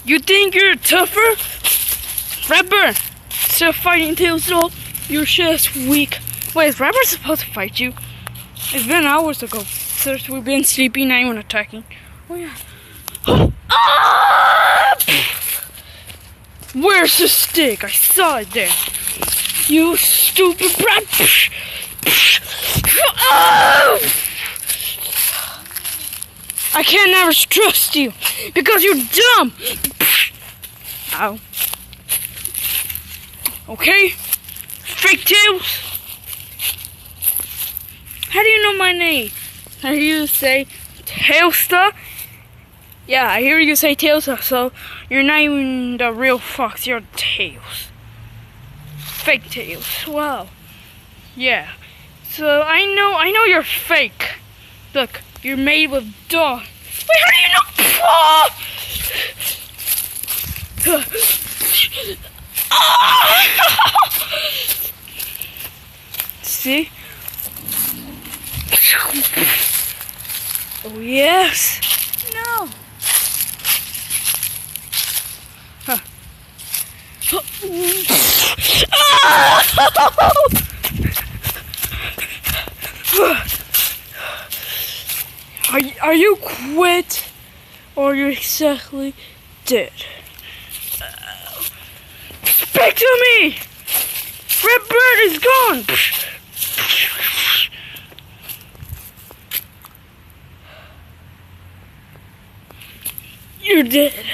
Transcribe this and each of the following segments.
You think you're tougher? Redbird, instead of fighting Tails though, your shit's weak. Wait, is Redbird supposed to fight you? It's been hours ago. Since we've been sleeping, not even attacking. Oh yeah. Ah! Where's the stick? I saw it there. You stupid brat. Ah! I can't never trust you because you're dumb. Ow. Okay? Fake Tails. How do you know my name? I hear you say Tailsta. Yeah, I hear you say Tailsta, so you're not even the real fox, you're Tails. Fake Tails. Wow. Yeah. So I know you're fake. Look, you're made with dog. Wait, how do you know? See? Oh yes. No. Huh. Are you quit or you're exactly dead? Speak to me! Redbird is gone! You're dead.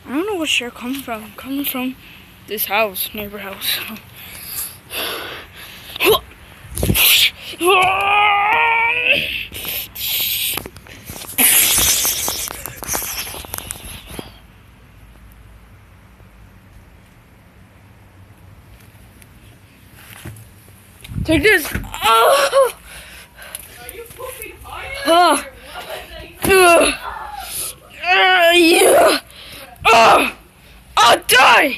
I don't know what you're coming from. I'm coming from this house, neighbor house. Take this. Oh! Are you pooping hard? Yeah. I'll die.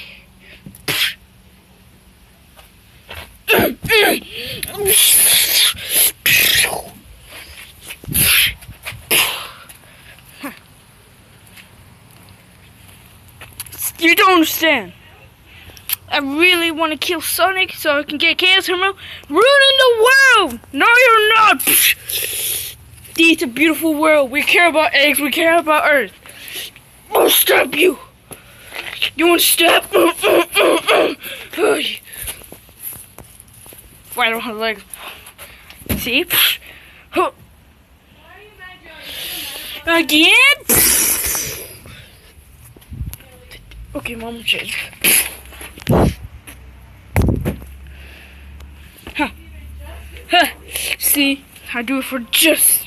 You don't understand. I really want to kill Sonic so I can get Chaos Emerald, ruining the world. No, you're not. This is a beautiful world. We care about eggs. We care about Earth. I'll stab you. You want to stab? Why I don't have legs? See? Again? Okay, Mom, change. See, I do it for justice.